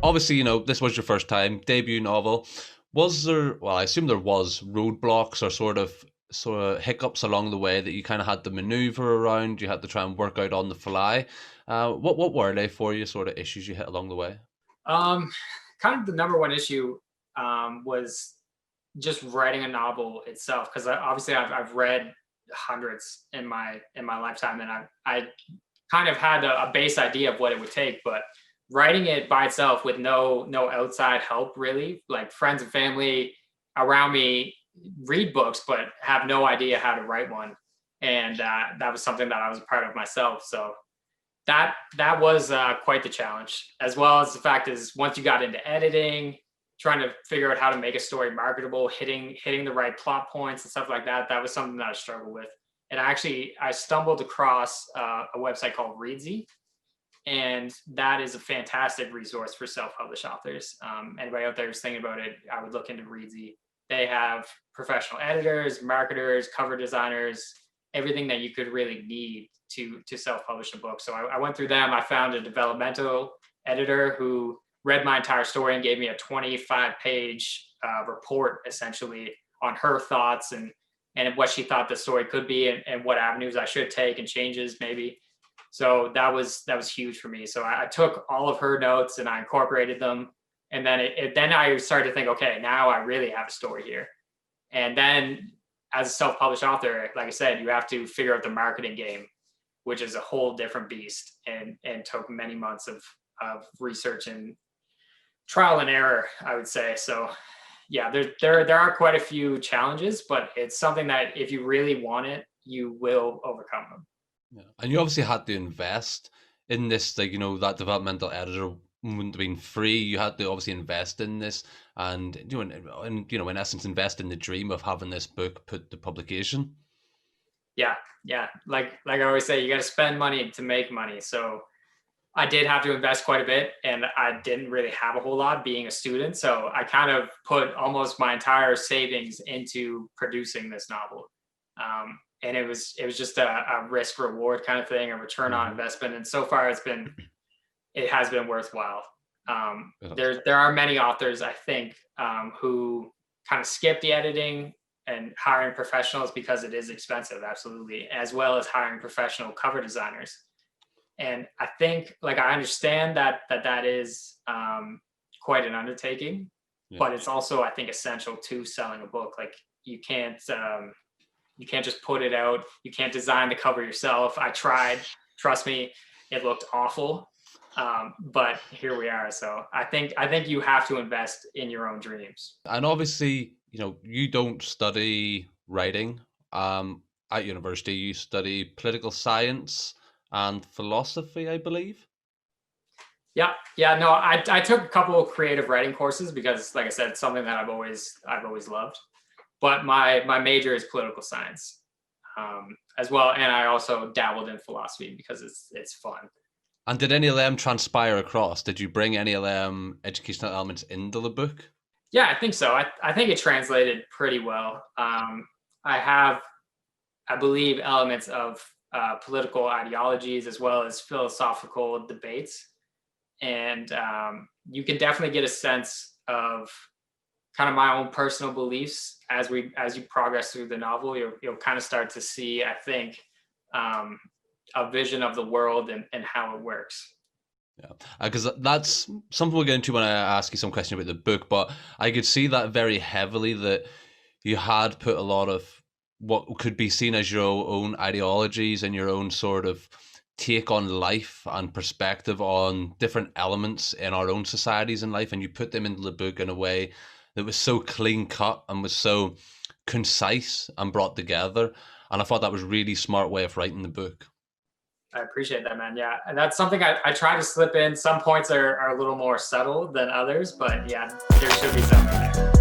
obviously, this was your first time debut novel. Was there? Well, I assume there was roadblocks or sort of hiccups along the way that you kind of had to maneuver around. You had to try and work out on the fly. What were they for you? Sort of issues you hit along the way? Um, Kind of the number one issue was just writing a novel itself, because obviously I've read hundreds in my lifetime, and I kind of had a base idea of what it would take, but writing it by itself with no outside help, really, like friends and family around me read books but have no idea how to write one, and that was something that I was a part of myself. So that was quite the challenge, as well as the fact is once you got into editing, trying to figure out how to make a story marketable, hitting the right plot points and stuff like that. That was something that I struggled with. And I stumbled across a website called Readsy, and that is a fantastic resource for self-published authors. Anybody out there who's thinking about it, I would look into Readsy. They have professional editors, marketers, cover designers, everything that you could really need to self-publish a book. So I went through them. I found a developmental editor who read my entire story and gave me a 25-page report, essentially, on her thoughts and what she thought the story could be, and what avenues I should take and changes maybe. So that was huge for me. So I took all of her notes and I incorporated them. And then then I started to think, okay, now I really have a story here. And then as a self-published author, like I said, you have to figure out the marketing game, which is a whole different beast, and took many months of research and trial and error, I would say. So yeah, there are quite a few challenges, but it's something that if you really want it, you will overcome them. Yeah. And you obviously had to invest in this, like, that developmental editor wouldn't have been free. You had to obviously invest in this and, in essence, invest in the dream of having this book put to publication. Yeah. Like I always say, you got to spend money to make money. So I did have to invest quite a bit, and I didn't really have a whole lot being a student. So I kind of put almost my entire savings into producing this novel. And it was just a risk reward kind of thing, a return on investment. And so far it has been worthwhile. There are many authors, I think, who kind of skip the editing and hiring professionals because it is expensive, absolutely, as well as hiring professional cover designers. And I think, like, I understand that is quite an undertaking, but it's also, I think, essential to selling a book. Like, you can't just put it out. You can't design the cover yourself. I tried, trust me, it looked awful. But here we are. So I think you have to invest in your own dreams. And obviously, you don't study writing at university. You study political science and philosophy, I believe. Yeah. No, I took a couple of creative writing courses because, like I said, it's something that I've always loved. But my major is political science, as well, and I also dabbled in philosophy because it's fun. And did any of them transpire across? Did you bring any of them educational elements into the book? Yeah, I think so. I think it translated pretty well. I believe, elements of political ideologies as well as philosophical debates. And you can definitely get a sense of kind of my own personal beliefs as you progress through the novel. You'll kind of start to see, I think, a vision of the world and how it works. Yeah, because that's something we'll get into when I ask you some question about the book, but I could see that very heavily, that you had put a lot of what could be seen as your own ideologies and your own sort of take on life and perspective on different elements in our own societies and life, and you put them into the book in a way that was so clean cut and was so concise and brought together. And I thought that was a really smart way of writing the book. I appreciate that, man. Yeah, and that's something I try to slip in. Some points are a little more subtle than others, but yeah, there should be something there.